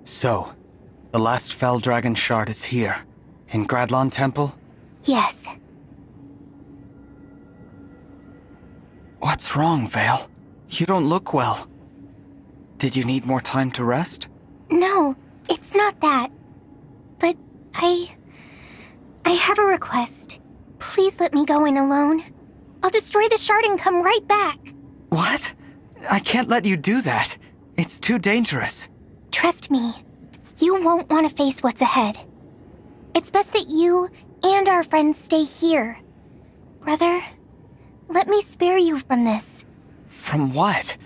So, the last Fell Dragon shard is here, in Gradlon Temple? Yes. What's wrong, Vale? You don't look well. Did you need more time to rest? No, it's not that. But I have a request. Please let me go in alone. I'll destroy the shard and come right back. What? I can't let you do that. It's too dangerous. Trust me, you won't want to face what's ahead. It's best that you and our friends stay here. Brother, let me spare you from this. From what?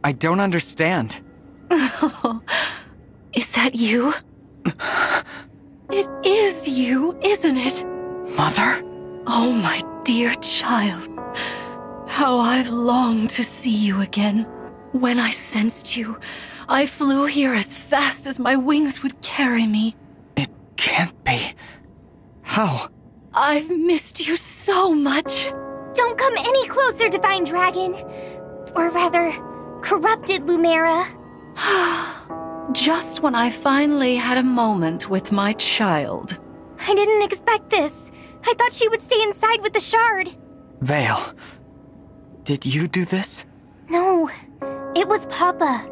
I don't understand. Oh, is that you? It is you, isn't it? Mother? Oh, my dear child. How I've longed to see you again. When I sensed you, I flew here as fast as my wings would carry me. It can't be. How? I've missed you so much. Don't come any closer, Divine Dragon. Or rather, corrupted Lumera. Just when I finally had a moment with my child. I didn't expect this. I thought she would stay inside with the shard. Vale, did you do this? No, it was Papa.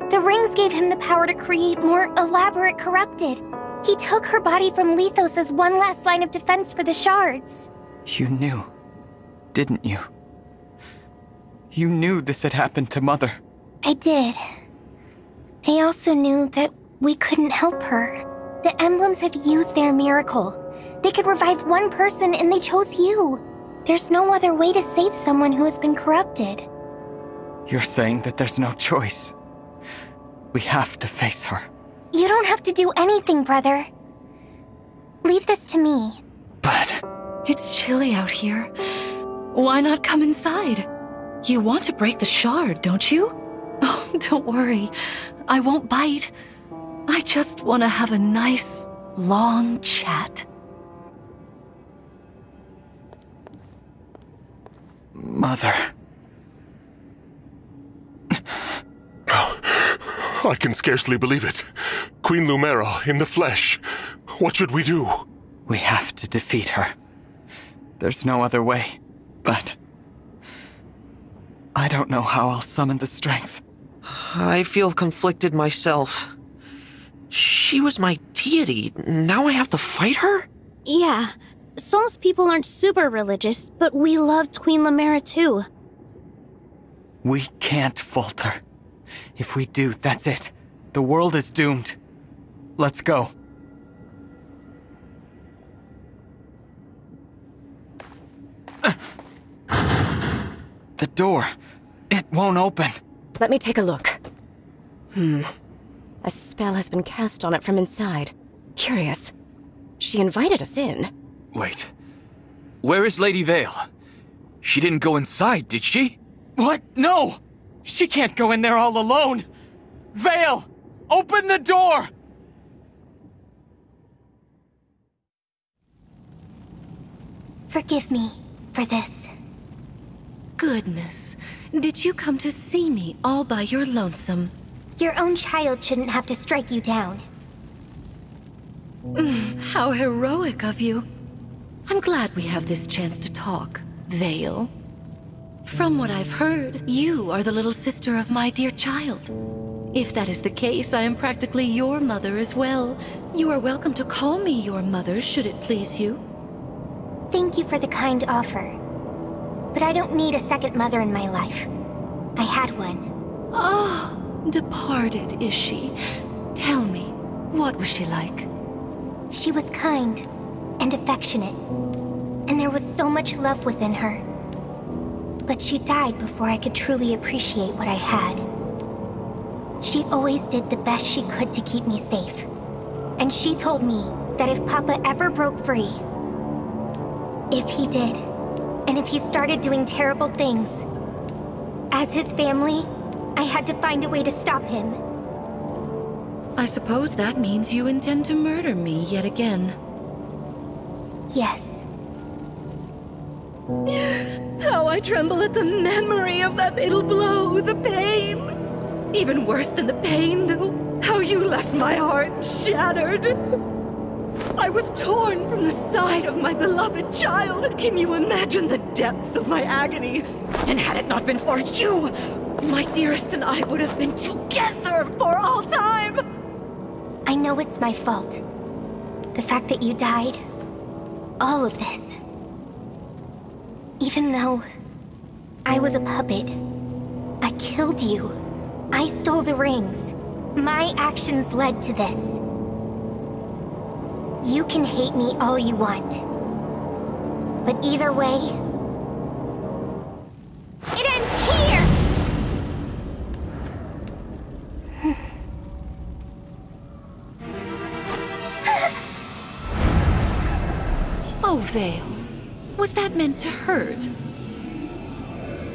The rings gave him the power to create more elaborate corrupted. He took her body from Lethos as one last line of defense for the shards. You knew, didn't you? You knew this had happened to Mother. I did. I also knew that we couldn't help her. The emblems have used their miracle. They could revive one person and they chose you. There's no other way to save someone who has been corrupted. You're saying that there's no choice. We have to face her. You don't have to do anything, brother. Leave this to me. But... It's chilly out here. Why not come inside? You want to break the shard, don't you? Oh, don't worry. I won't bite. I just want to have a nice, long chat. Mother... I can scarcely believe it. Queen Lumera in the flesh. What should we do? We have to defeat her. There's no other way, but... I don't know how I'll summon the strength. I feel conflicted myself. She was my deity. Now I have to fight her? Yeah. Sol's people aren't super religious, but we loved Queen Lumera too. We can't falter. If we do, that's it. The world is doomed. Let's go. The door. It won't open. Let me take a look. A spell has been cast on it from inside. Curious. She invited us in. Wait. Where is Lady Vale? She didn't go inside, did she? What? No! She can't go in there all alone! Vale! Open the door! Forgive me for this. Goodness. Did you come to see me all by your lonesome? Your own child shouldn't have to strike you down. How heroic of you. I'm glad we have this chance to talk, Vale. From what I've heard, you are the little sister of my dear child. If that is the case, I am practically your mother as well. You are welcome to call me your mother, should it please you. Thank you for the kind offer. But I don't need a second mother in my life. I had one. Oh, departed is she? Tell me, what was she like? She was kind and affectionate, and there was so much love within her. But she died before I could truly appreciate what I had. She always did the best she could to keep me safe. And she told me that if Papa ever broke free, if he did, and if he started doing terrible things, as his family, I had to find a way to stop him. I suppose that means you intend to murder me yet again. Yes. How I tremble at the memory of that fatal blow, the pain. Even worse than the pain, though, how you left my heart shattered. I was torn from the side of my beloved child. Can you imagine the depths of my agony? And had it not been for you, my dearest and I would have been together for all time. I know it's my fault. The fact that you died. All of this. Even though I was a puppet, I killed you. I stole the rings. My actions led to this. You can hate me all you want. But either way, it ends here! Oh, Vale. Was that meant to hurt?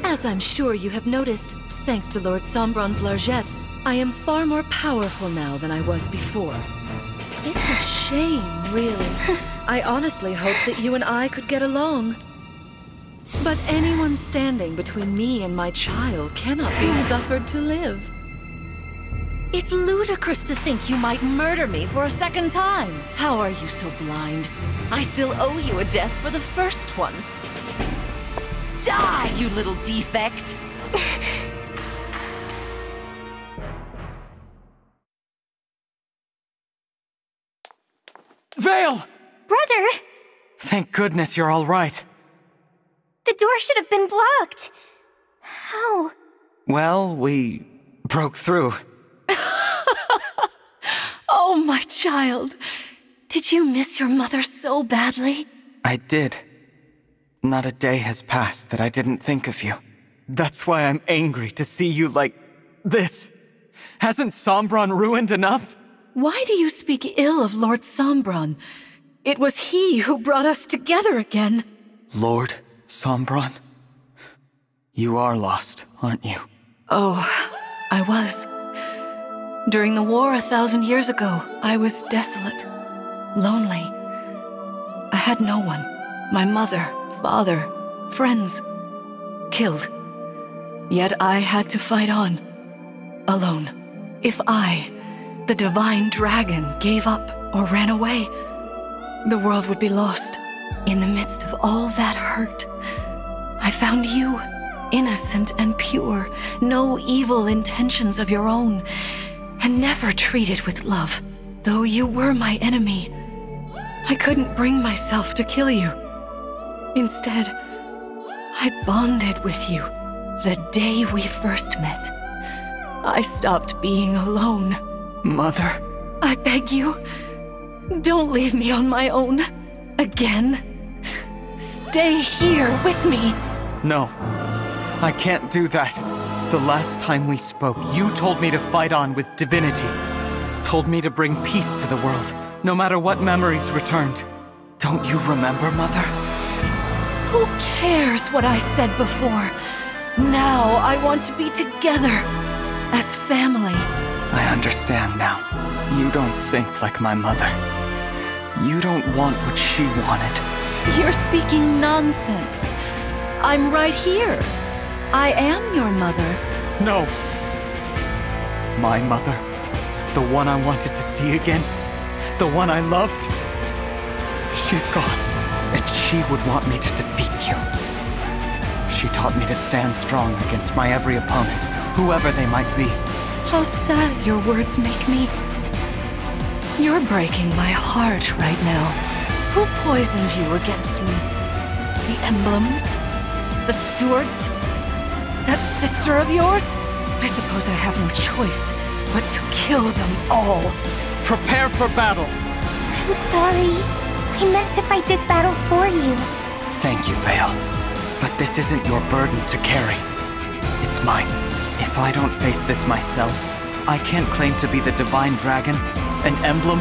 As I'm sure you have noticed, thanks to Lord Sombron's largesse, I am far more powerful now than I was before. It's a shame, really. I honestly hoped that you and I could get along. But anyone standing between me and my child cannot be suffered to live. It's ludicrous to think you might murder me for a second time. How are you so blind? I still owe you a death for the first one. Die, you little defect! Vale! Brother! Thank goodness you're all right. The door should have been blocked. How? Well, we broke through. Oh, my child. Did you miss your mother so badly? I did. Not a day has passed that I didn't think of you. That's why I'm angry to see you like this. Hasn't Sombron ruined enough? Why do you speak ill of Lord Sombron? It was he who brought us together again. Lord Sombron? You are lost, aren't you? Oh, I was. During the war 1,000 years ago, I was desolate, lonely. I had no one. My mother, father, friends, killed. Yet I had to fight on, alone. If I, the divine dragon, gave up or ran away, the world would be lost. In the midst of all that hurt, I found you, innocent and pure, no evil intentions of your own, and never treated with love. Though you were my enemy, I couldn't bring myself to kill you. Instead, I bonded with you the day we first met. I stopped being alone. Mother? I beg you, don't leave me on my own again. Stay here with me. No, I can't do that. The last time we spoke, you told me to fight on with divinity. Told me to bring peace to the world, no matter what memories returned. Don't you remember, Mother? Who cares what I said before? Now I want to be together, as family. I understand now. You don't think like my mother. You don't want what she wanted. You're speaking nonsense. I'm right here. I am your mother. No. My mother. The one I wanted to see again. The one I loved. She's gone. And she would want me to defeat you. She taught me to stand strong against my every opponent, whoever they might be. How sad your words make me. You're breaking my heart right now. Who poisoned you against me? The Emblems? The Stewards? That sister of yours? I suppose I have no choice but to kill them all. Prepare for battle! I'm sorry. I meant to fight this battle for you. Thank you, Vale. But this isn't your burden to carry. It's mine. If I don't face this myself, I can't claim to be the divine dragon, an emblem,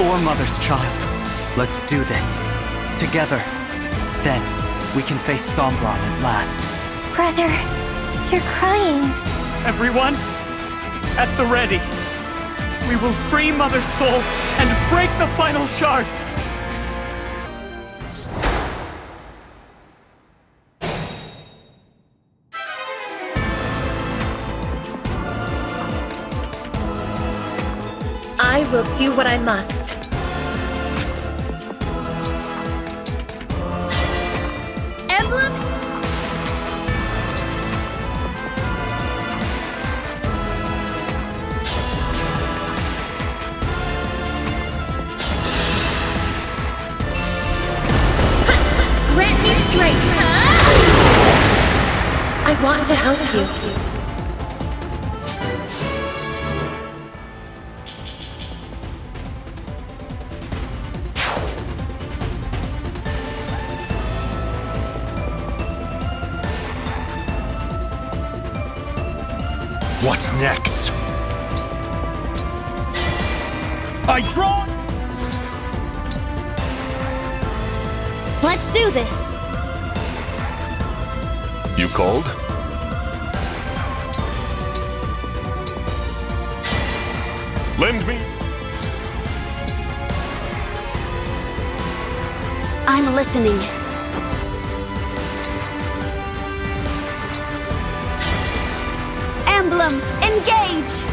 or Mother's child. Let's do this. Together. Then, we can face Sombron at last. Brother, you're crying. Everyone, at the ready. We will free Mother's soul and break the final shard! I will do what I must. Emblem? Grant me strength. I want to help you. What's next? I draw! Let's do this. You called? Lend me. I'm listening. Emblem, engage!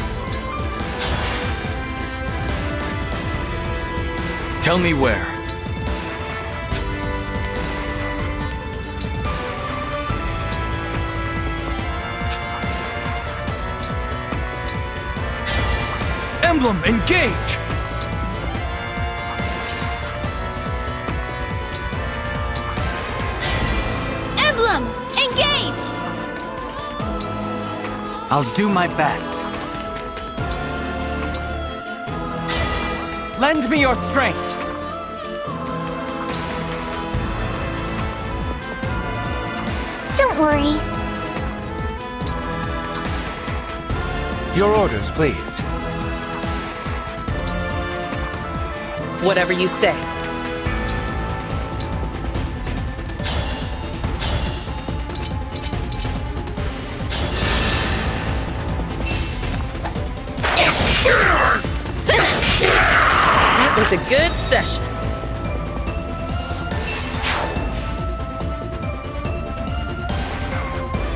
Tell me where. Emblem, engage! Emblem, engage! I'll do my best. Lend me your strength. Don't worry. Your orders, please. Whatever you say. That was a good session.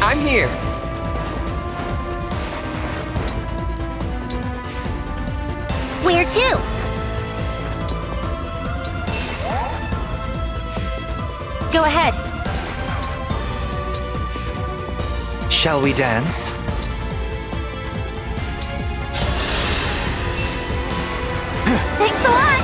I'm here. Where to? Go ahead. Shall we dance? Thanks a lot.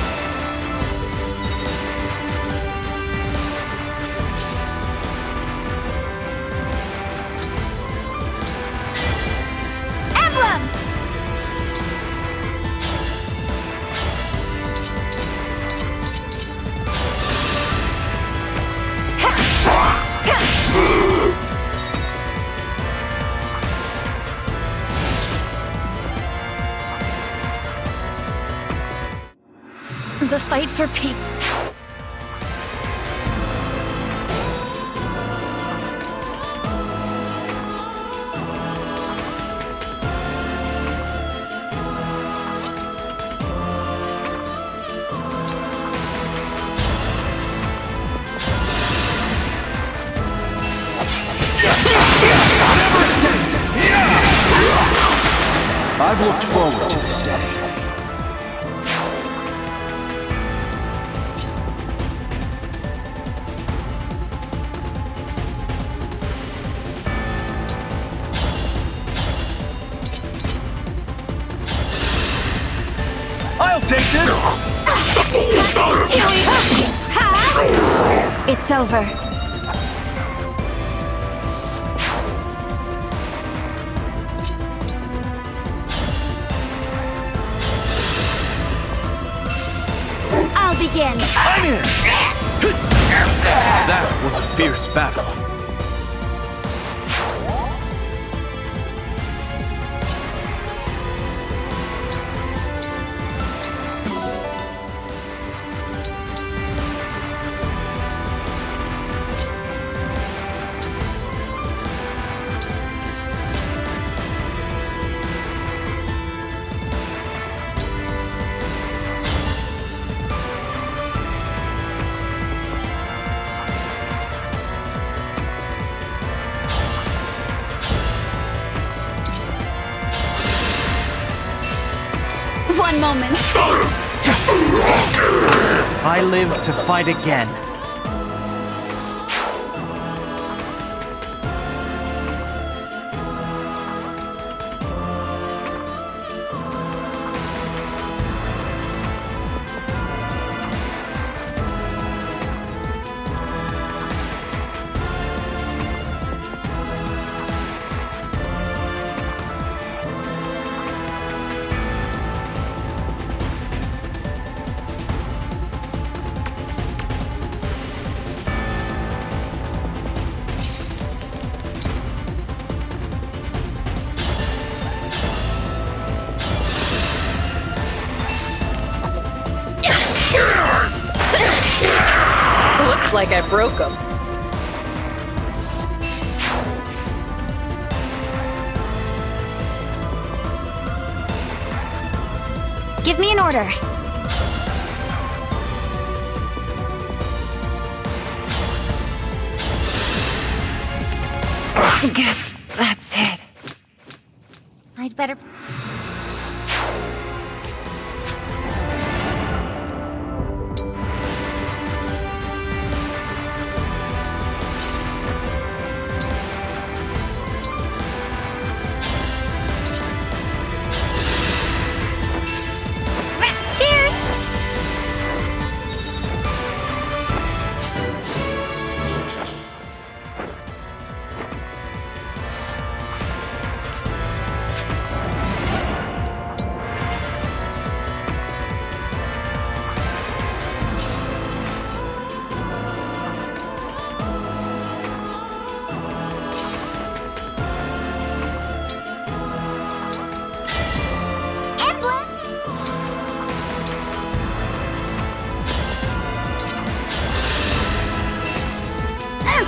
Emblem! The fight for peace. I've looked forward to this day. I'll take this! It's over. I'll begin. I'm in! That was a fierce battle. one moment. I live to fight again. Looks like I broke them. Give me an order. I guess that's it. I'd better... Cheers! Emblem!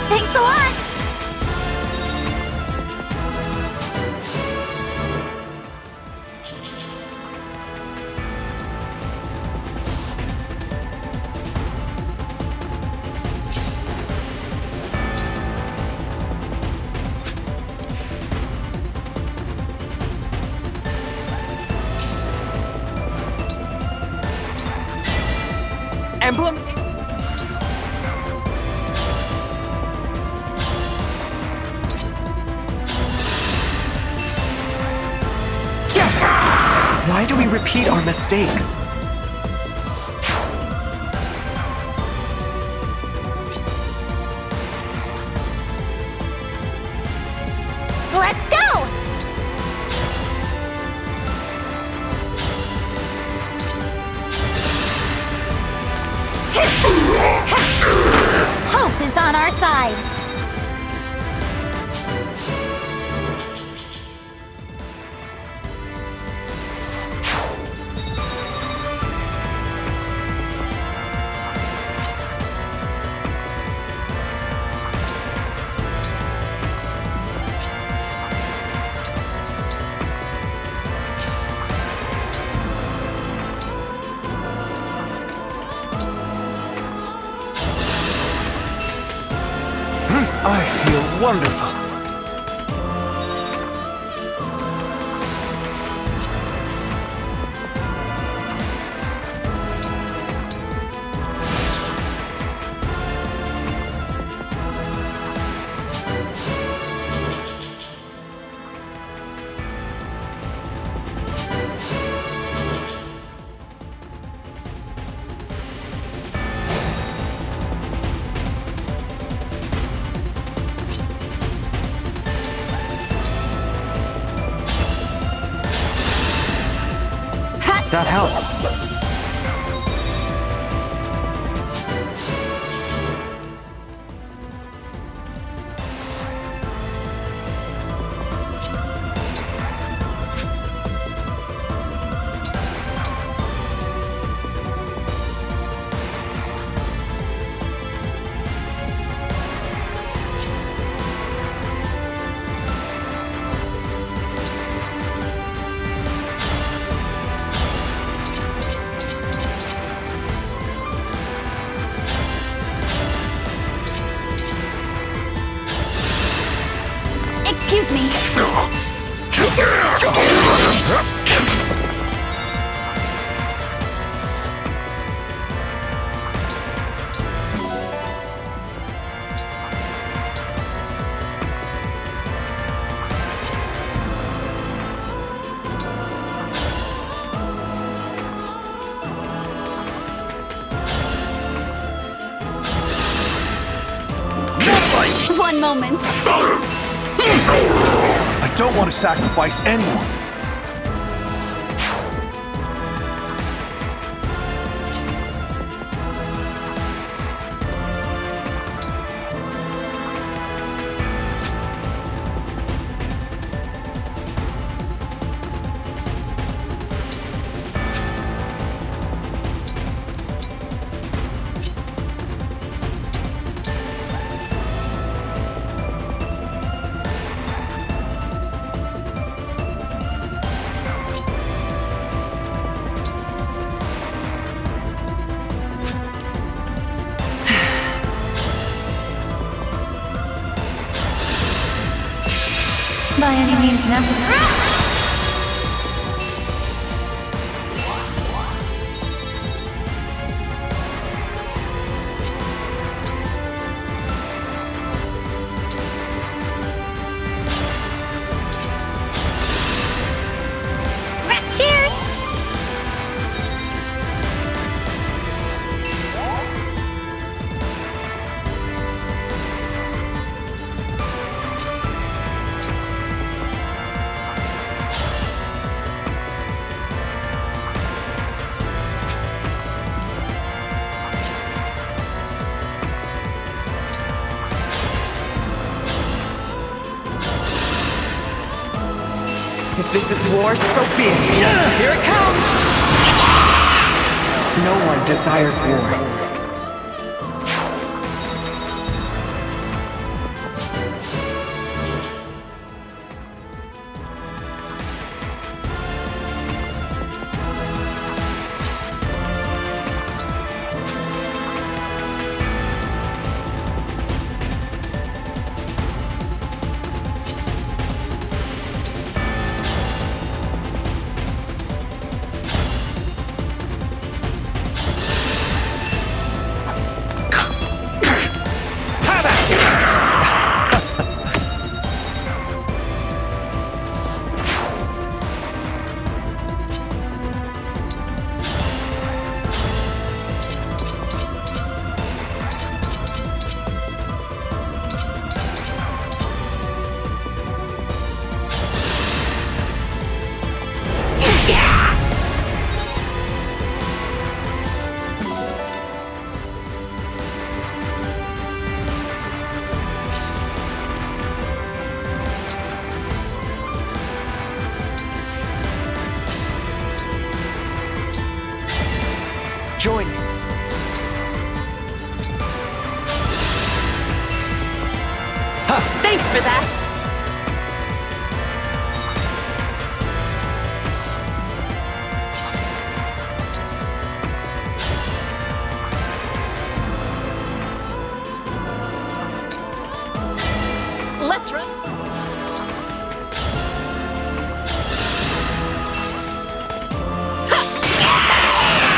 Thanks a lot! Emblem? Why do we repeat our mistakes? Let's go! Hope is on our side. I feel wonderful. That helps. Excuse me. moment. I don't want to sacrifice anyone. By any means necessary. Cheers! If this is war, so be it. Here it comes! No one desires war. Join me. Thanks for that. Let's run.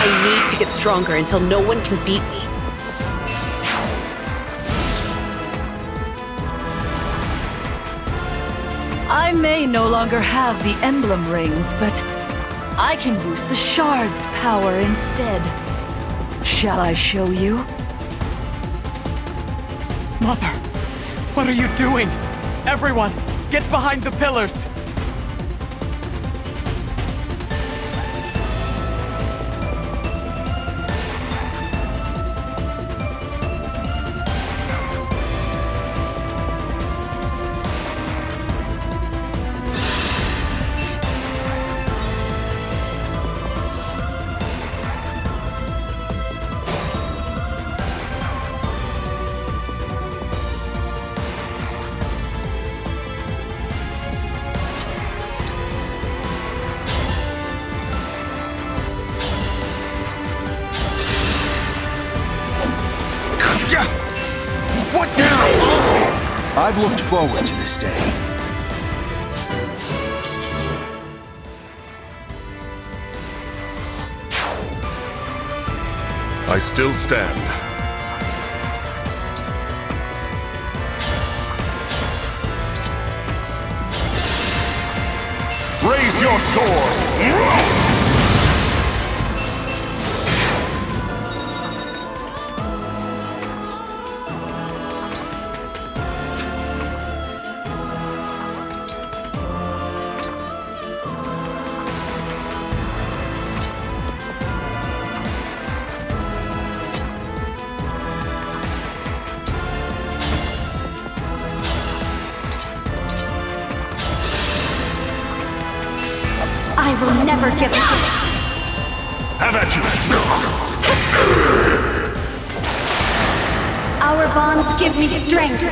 I need to get stronger until no one can beat me. I may no longer have the Emblem rings, but I can use the Shard's power instead. Shall I show you? Mother, what are you doing? Everyone, get behind the pillars! What now? I've looked forward to this day. I still stand. Raise your sword! will never give up. Have at you! Our bonds give me strength.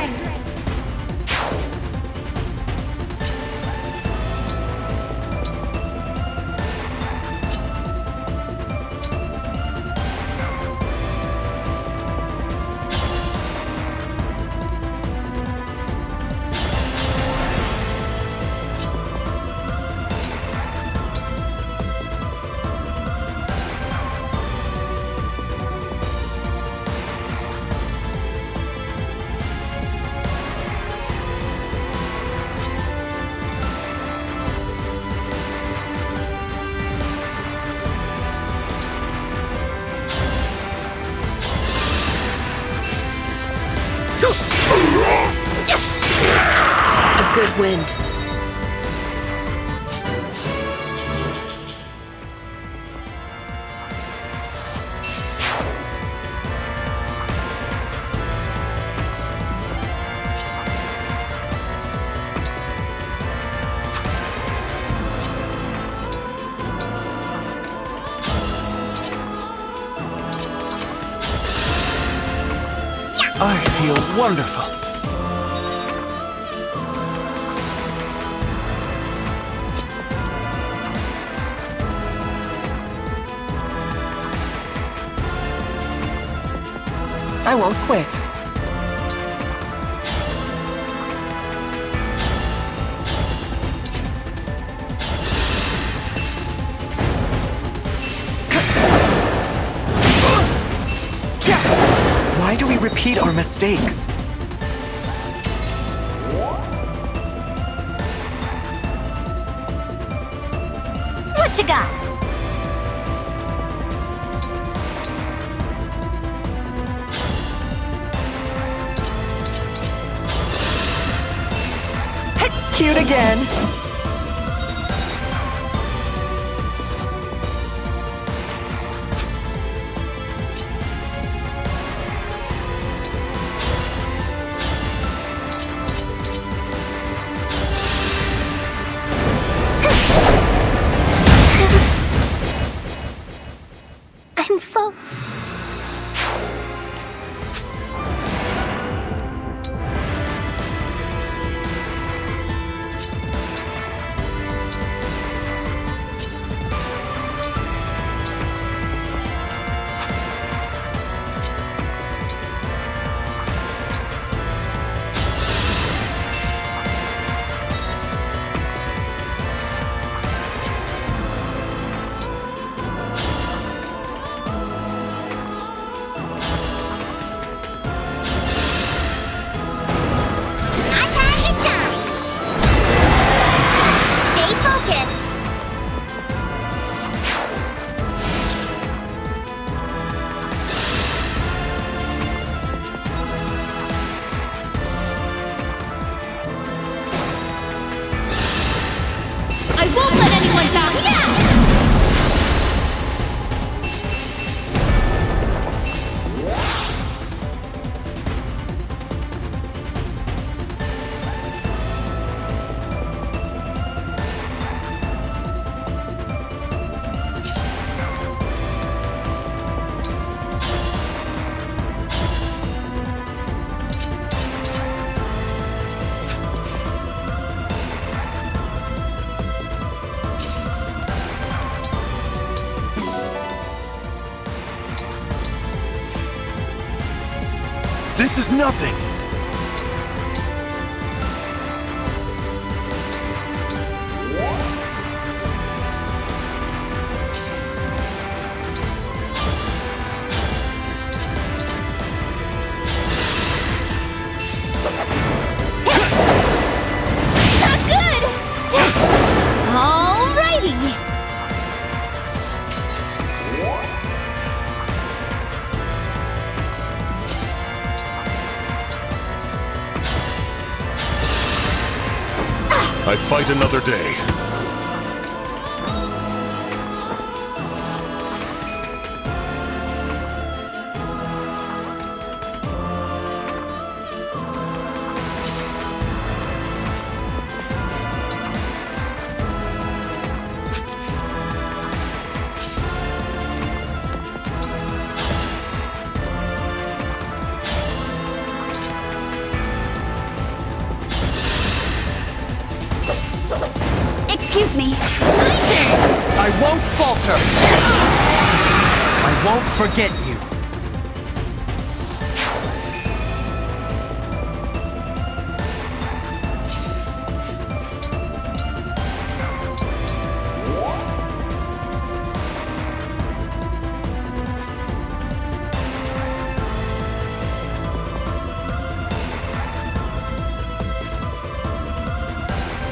A good wind. I feel wonderful. I won't quit. Why do we repeat our mistakes? What you got? Cute again. I'm full. This is nothing. Not good! Alrighty! I fight another day. Excuse me. I won't falter! I won't forget you.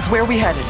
Where are we headed?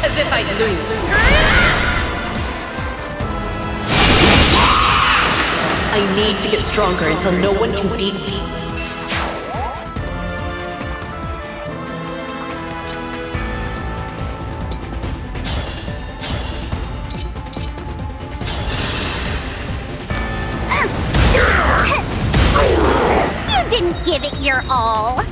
As if I'd lose. I need to get stronger until no one can beat me. You didn't give it your all.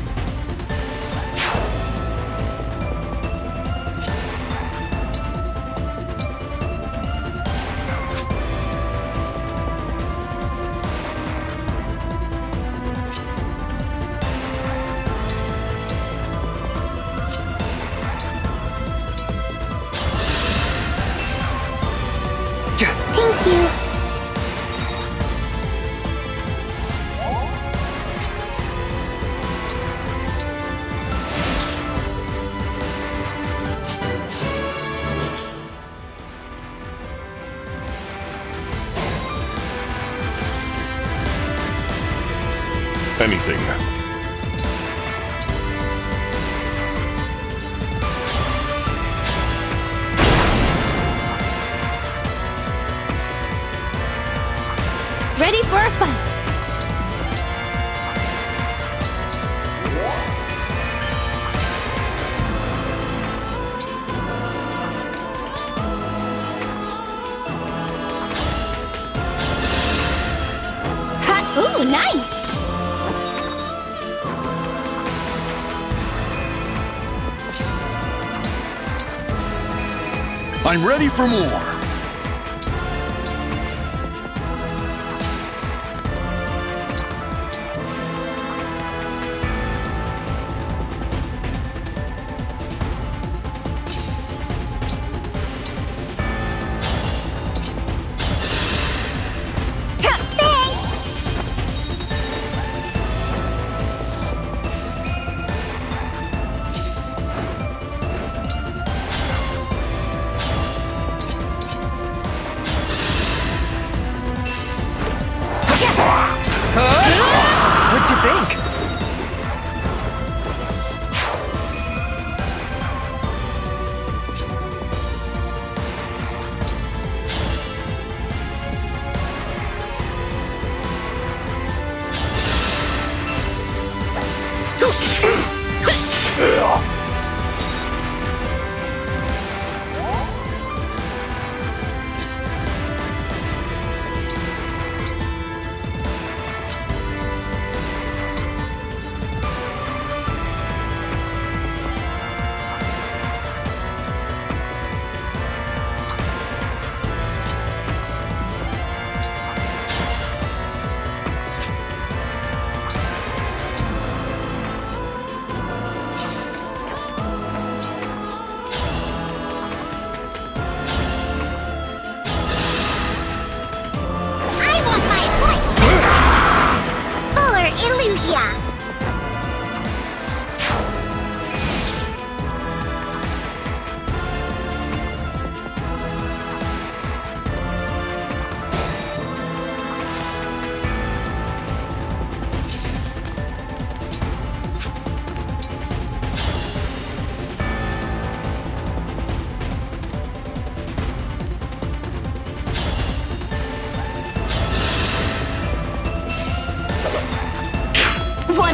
Thank you. Anything. Ready for a fight. Cut. Ooh, nice. I'm ready for more. What'd you think?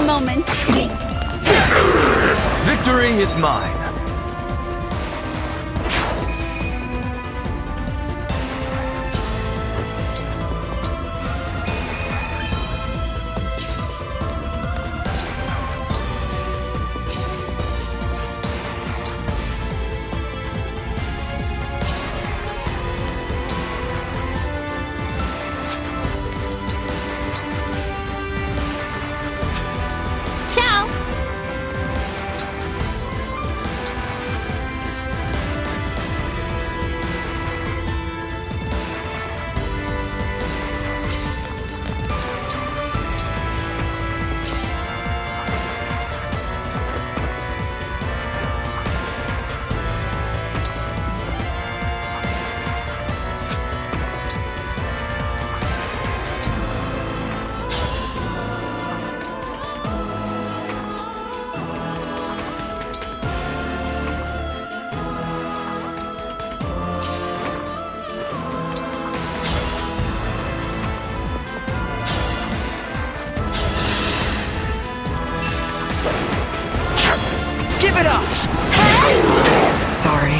moment. Victory is mine. Ciao. Give it up! Sorry.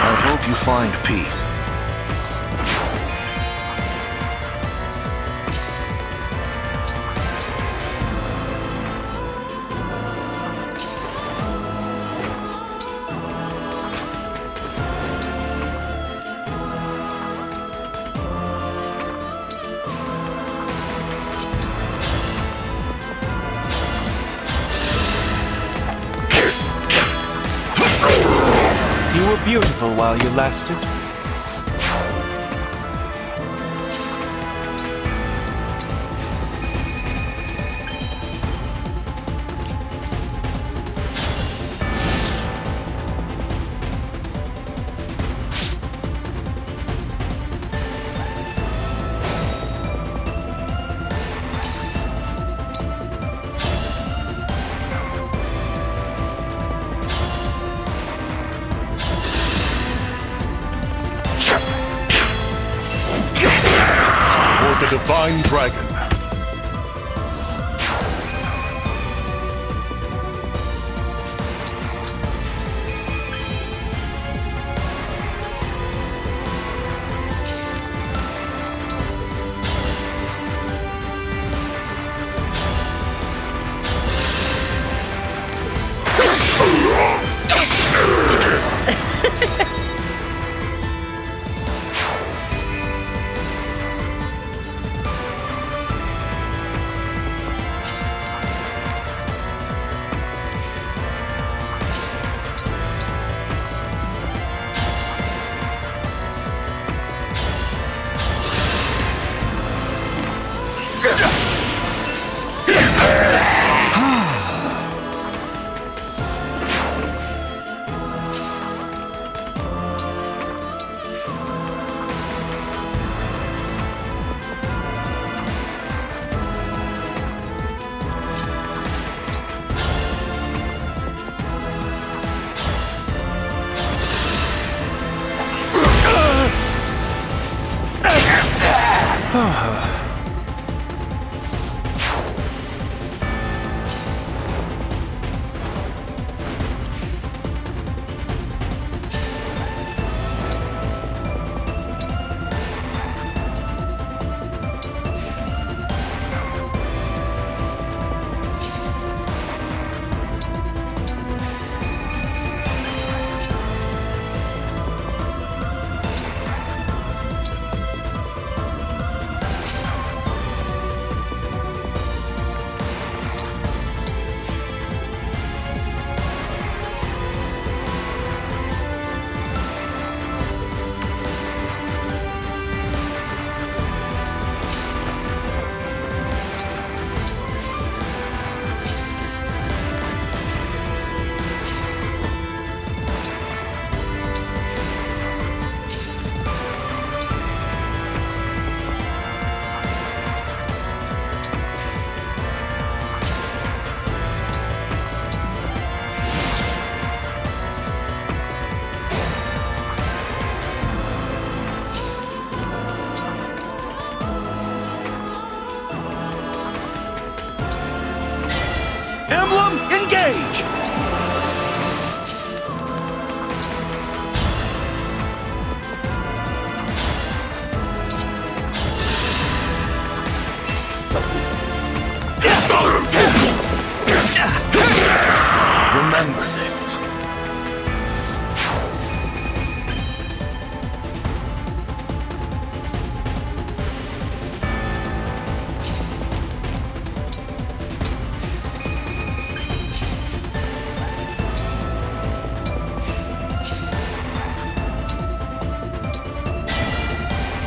I hope you find peace. You were beautiful while you lasted. The Divine Dragon. Engage! Remember this.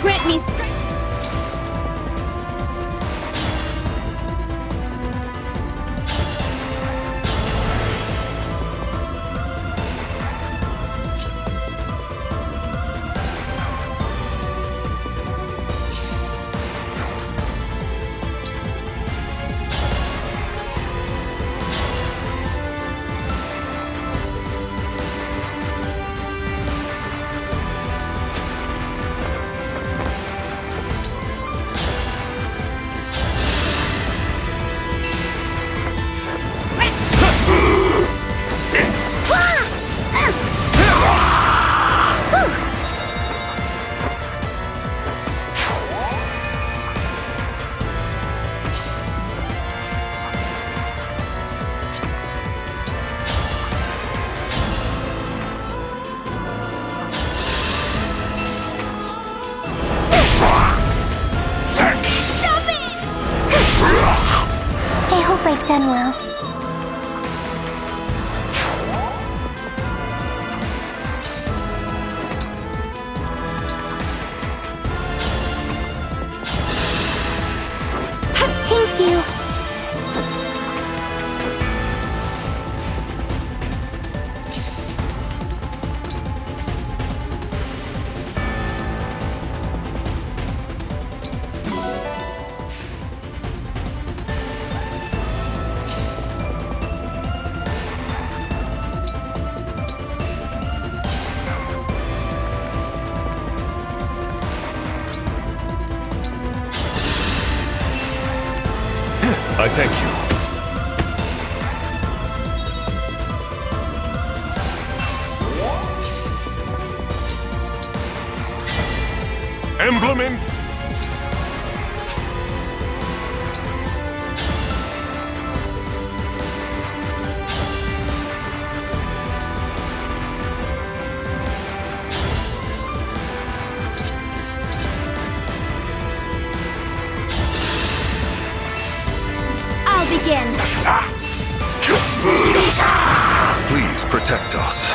Grant me strength. I hope I've done well. Thank you. I thank you. Emblem in... Begin. Please protect us.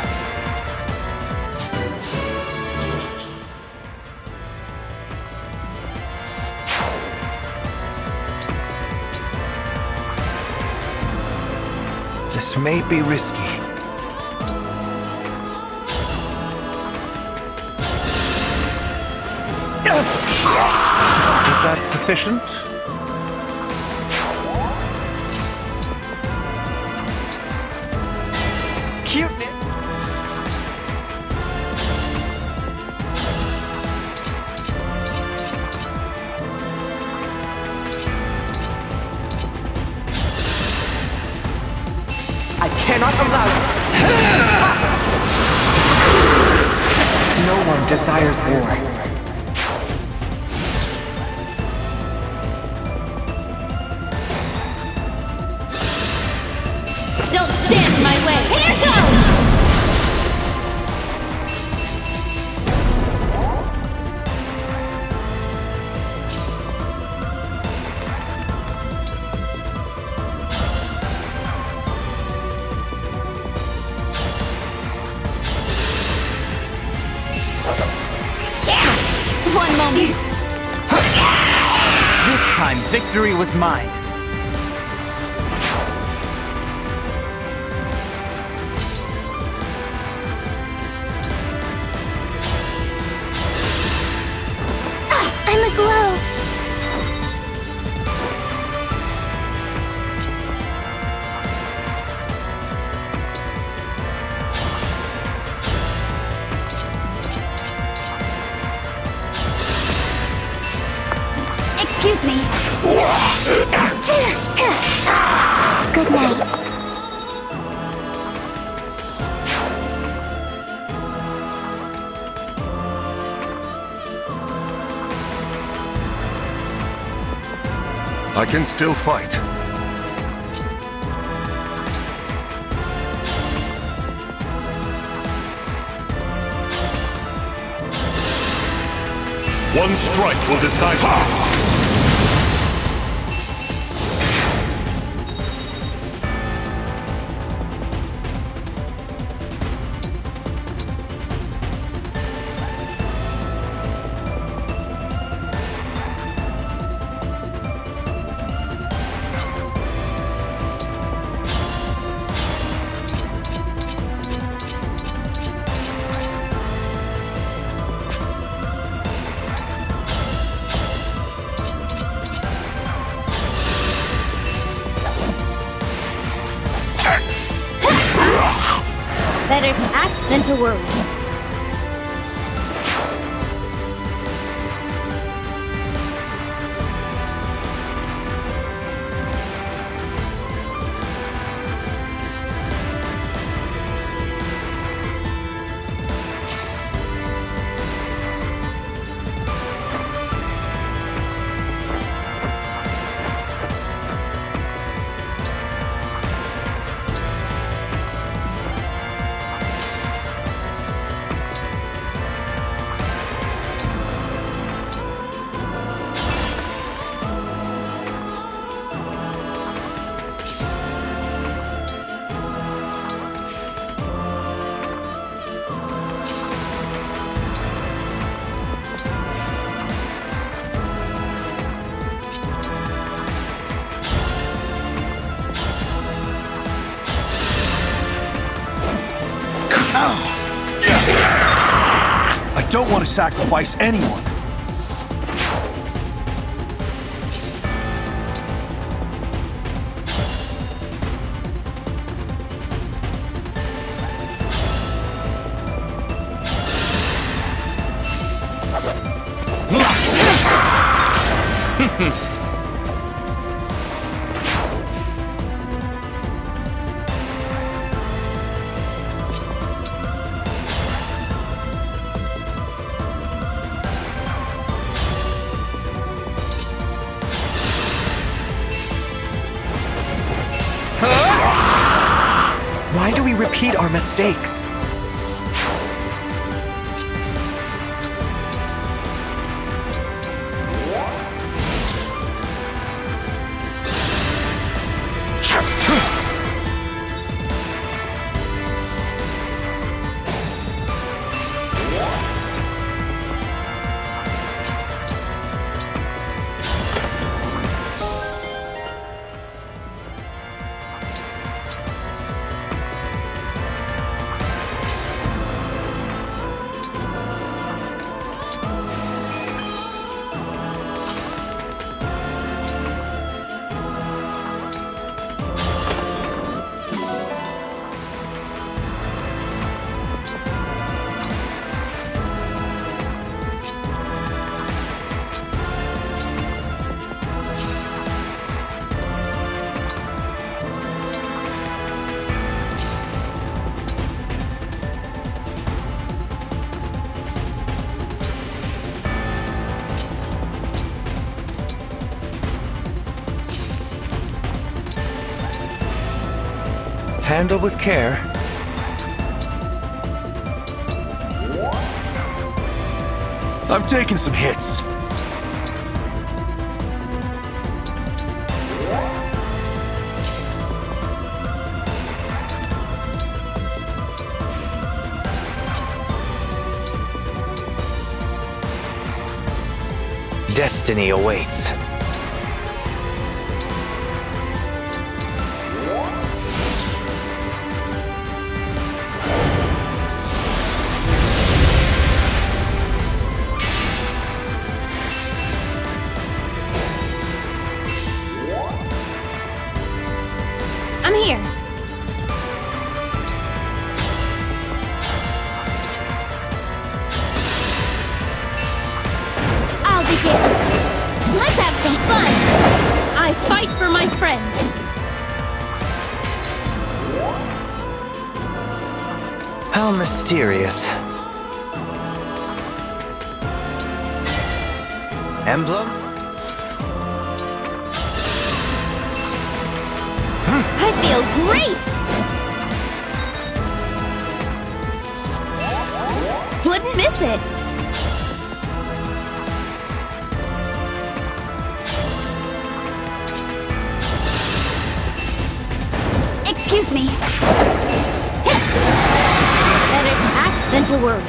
This may be risky. Is that sufficient? Cuteness. I cannot allow this! No one desires war. Don't stand in my way! Here goes! One moment. This time, victory was mine. I'm aglow. Excuse me. Good night. I can still fight. One strike will decide. Better to act than to worry. I don't want to sacrifice anyone. Why do we repeat our mistakes? Handle with care. I've taken some hits. Destiny awaits. I'm here. I'll begin. Let's have some fun. I fight for my friends. How mysterious. Emblem? I feel great! Wouldn't miss it. Excuse me. Better to act than to worry.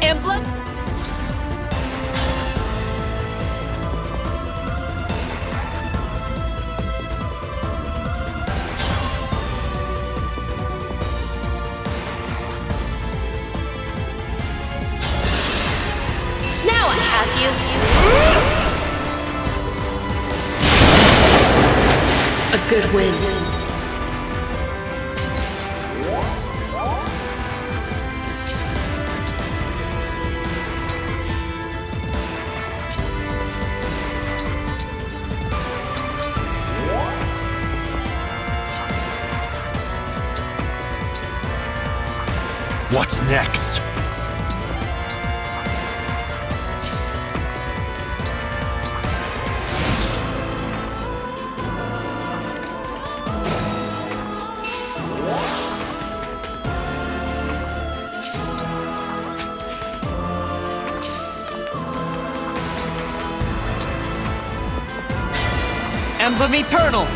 Emblem? Now I have you. A good win. What's next? Emblem Eternal!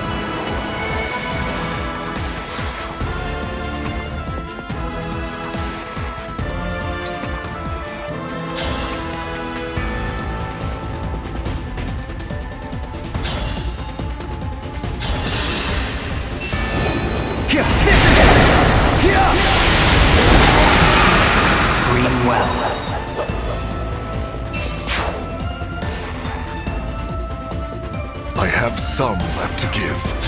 Dream well. I have some left to give.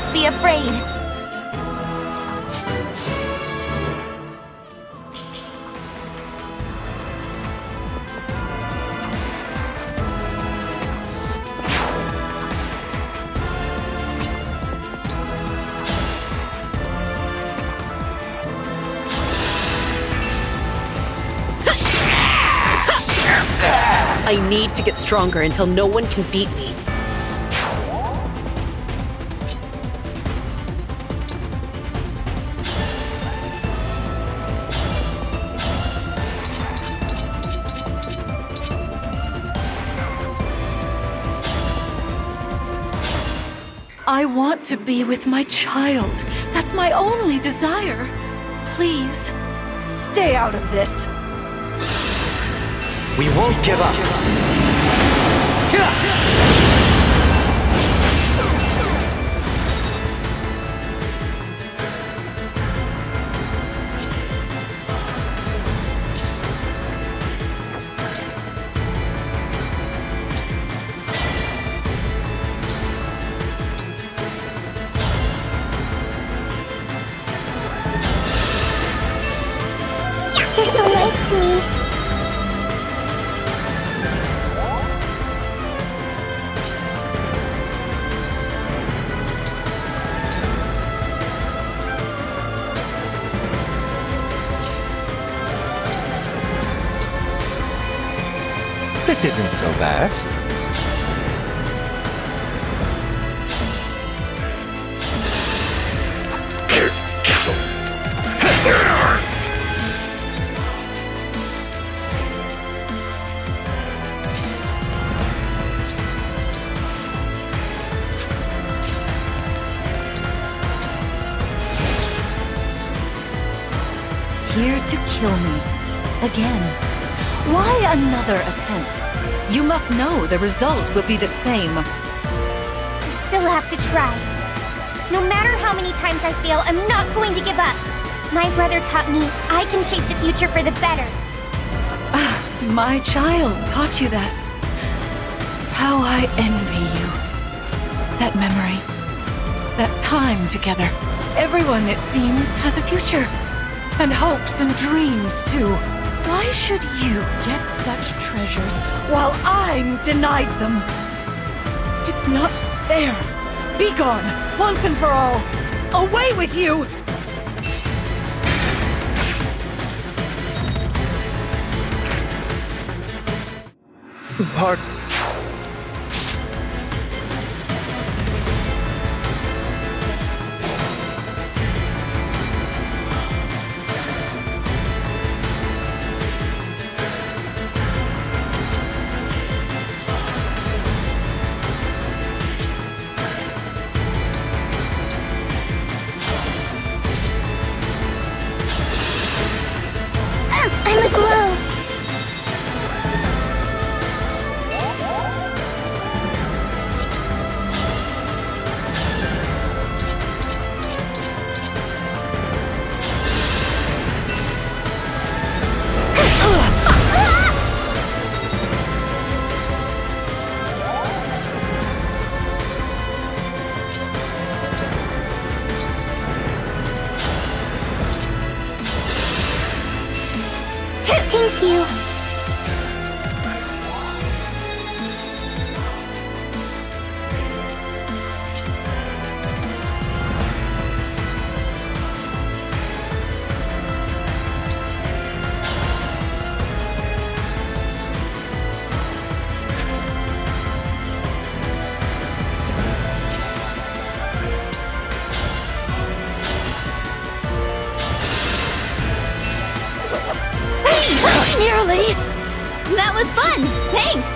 Don't be afraid. I need to get stronger until no one can beat me. I want to be with my child. That's my only desire. Please, stay out of this. We won't give up. You're so nice to me. This isn't so bad. Here to kill me. Again. Why another attempt? You must know the result will be the same. I still have to try. No matter how many times I fail, I'm not going to give up. My brother taught me I can shape the future for the better. My child taught you that. How I envy you. That memory. That time together. Everyone, it seems, has a future. And hopes and dreams, too. Why should you get such treasures while I'm denied them? It's not fair. Be gone, once and for all. Away with you! Pardon. I'm aglow. Thank you. Nearly! That was fun! Thanks!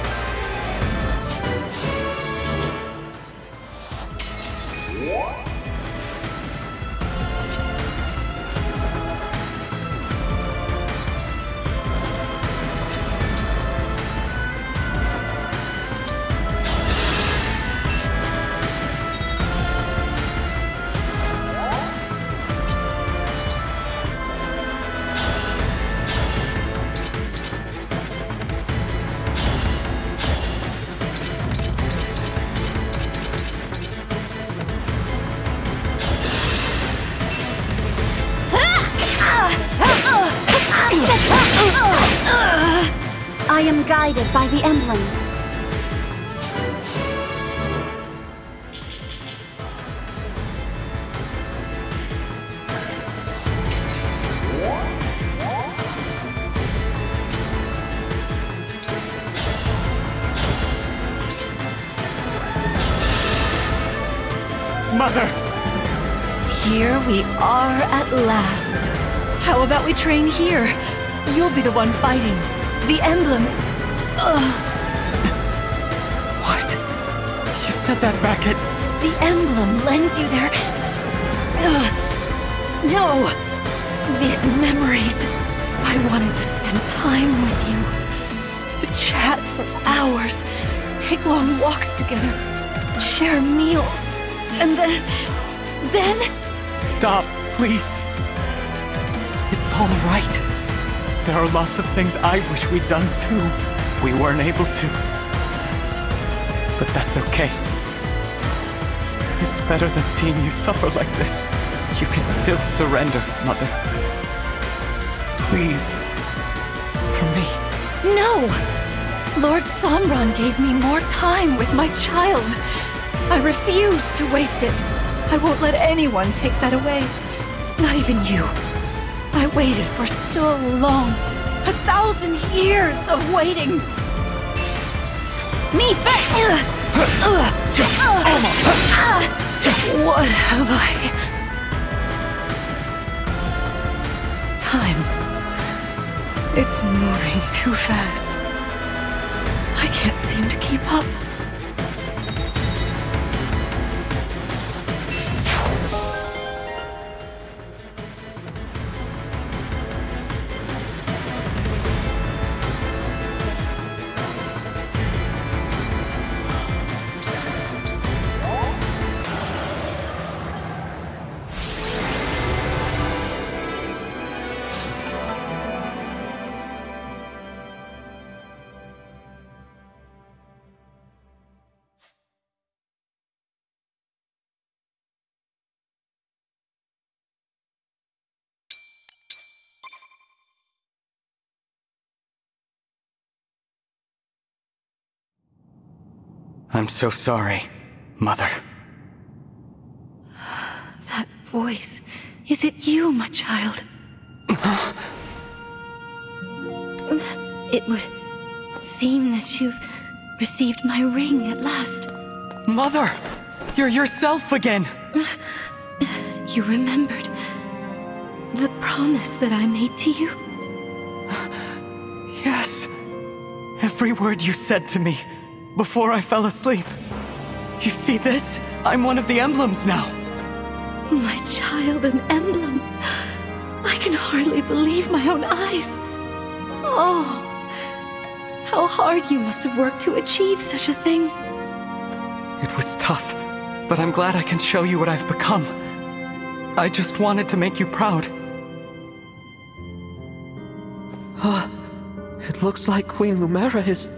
I am guided by the emblems. Mother! Here we are at last. How about we train here? You'll be the one fighting. The emblem. What? You said that back at... The emblem lends you their... No! These memories. I wanted to spend time with you. To chat for hours. Take long walks together. Share meals. And then... Stop, please. It's all right. There are lots of things I wish we'd done too. We weren't able to. But that's okay. It's better than seeing you suffer like this. You can still surrender, Mother. Please. For me. No! Lord Somron gave me more time with my child. I refuse to waste it. I won't let anyone take that away. Not even you. I waited for so long. 1,000 years of waiting. Me first! What have I? Time. It's moving too fast. I can't seem to keep up. I'm so sorry, Mother. That voice. Is it you, my child? It would seem that you've received my ring at last. Mother! You're yourself again! You remembered the promise that I made to you? Yes. Every word you said to me. Before I fell asleep. You see this? I'm one of the emblems now. My child, an emblem. I can hardly believe my own eyes. Oh, how hard you must have worked to achieve such a thing. It was tough, but I'm glad I can show you what I've become. I just wanted to make you proud. It looks like Queen Lumera is...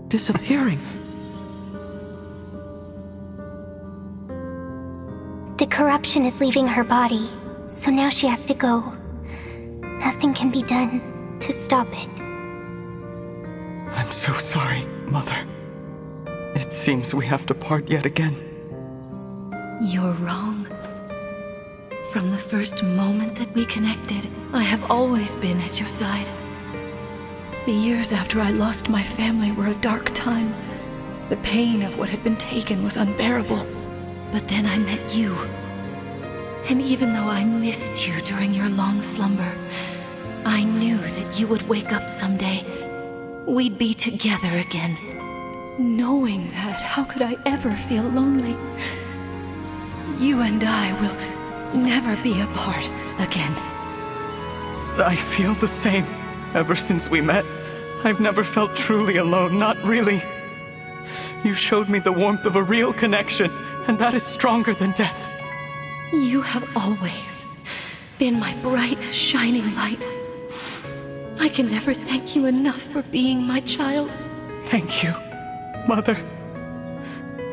disappearing. The corruption is leaving her body, so now she has to go. Nothing can be done to stop it. I'm so sorry, Mother. It seems we have to part yet again. You're wrong. From the first moment that we connected, I have always been at your side. The years after I lost my family were a dark time. The pain of what had been taken was unbearable. But then I met you. And even though I missed you during your long slumber, I knew that you would wake up someday. We'd be together again. Knowing that, how could I ever feel lonely? You and I will never be apart again. I feel the same. Ever since we met, I've never felt truly alone, not really. You showed me the warmth of a real connection, and that is stronger than death. You have always been my bright, shining light. I can never thank you enough for being my child. Thank you, Mother.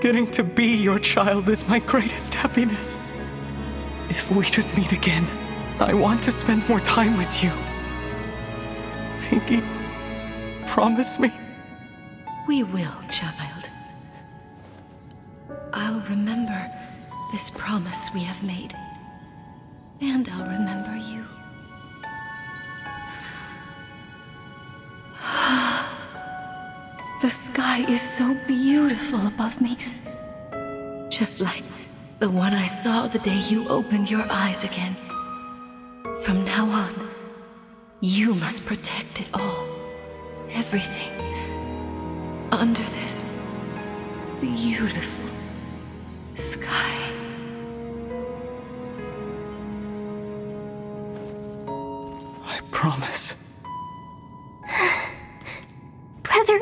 Getting to be your child is my greatest happiness. If we should meet again, I want to spend more time with you. Pinky, promise me? We will, child. I'll remember this promise we have made. And I'll remember you. The sky is so beautiful above me. Just like the one I saw the day you opened your eyes again. From now on, you must protect it all. Everything. Under this beautiful sky. I promise. Brother,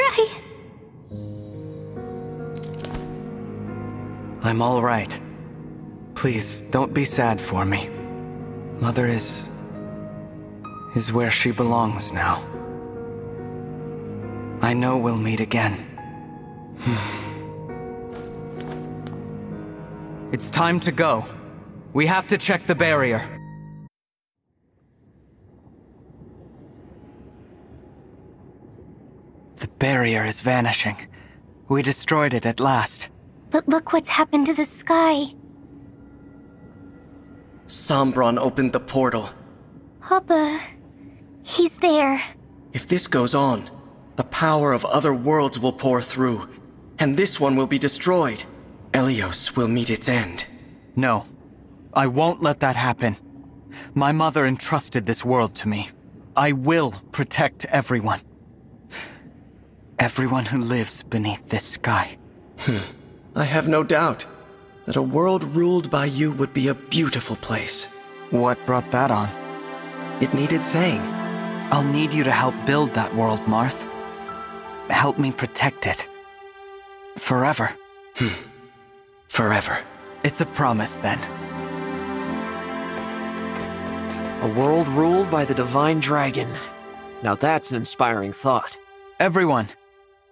I'm all right. Please, don't be sad for me. Mother is where she belongs now. I know we'll meet again. It's time to go. We have to check the barrier. The barrier is vanishing. We destroyed it at last. But look what's happened to the sky. Sombron opened the portal. Papa, he's there. If this goes on, the power of other worlds will pour through, and this one will be destroyed. Elios will meet its end. No, I won't let that happen. My mother entrusted this world to me. I will protect everyone. Everyone who lives beneath this sky. I have no doubt that a world ruled by you would be a beautiful place. What brought that on? It needed saying. I'll need you to help build that world, Marth. Help me protect it. Forever. Forever. It's a promise, then. A world ruled by the Divine Dragon. Now that's an inspiring thought. Everyone,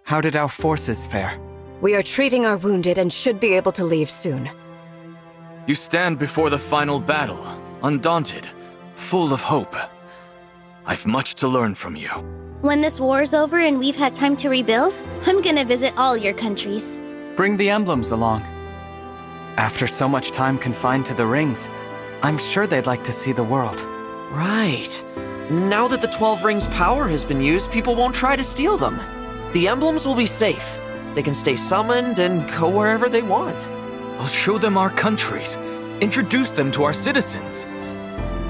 how did our forces fare? We are treating our wounded and should be able to leave soon. You stand before the final battle, undaunted, full of hope. I've much to learn from you. When this war's over and we've had time to rebuild, I'm gonna visit all your countries. Bring the emblems along. After so much time confined to the rings, I'm sure they'd like to see the world. Right. Now that the 12 Rings' power has been used, people won't try to steal them. The emblems will be safe. They can stay summoned and go wherever they want. I'll show them our countries, introduce them to our citizens.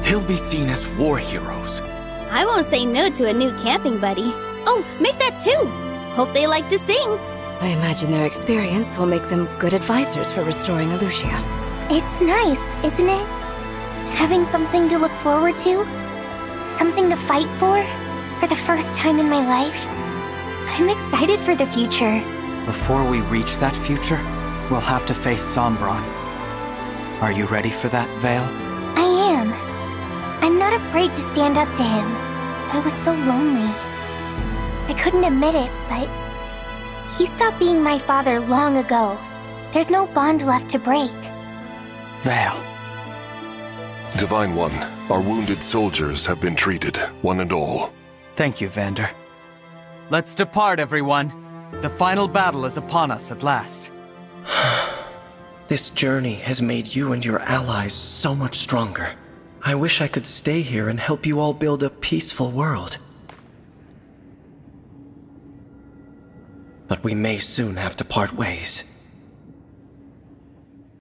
They'll be seen as war heroes. I won't say no to a new camping buddy. Oh, make that too! Hope they like to sing. I imagine their experience will make them good advisors for restoring Alucia. It's nice, isn't it? Having something to look forward to? Something to fight for the first time in my life? I'm excited for the future. Before we reach that future, we'll have to face Sombron. Are you ready for that, Vale? I am. I'm not afraid to stand up to him. I was so lonely. I couldn't admit it, but he stopped being my father long ago. There's no bond left to break. Vale. Divine One, our wounded soldiers have been treated, one and all. Thank you, Vander. Let's depart, everyone. The final battle is upon us at last. This journey has made you and your allies so much stronger. I wish I could stay here and help you all build a peaceful world. But we may soon have to part ways.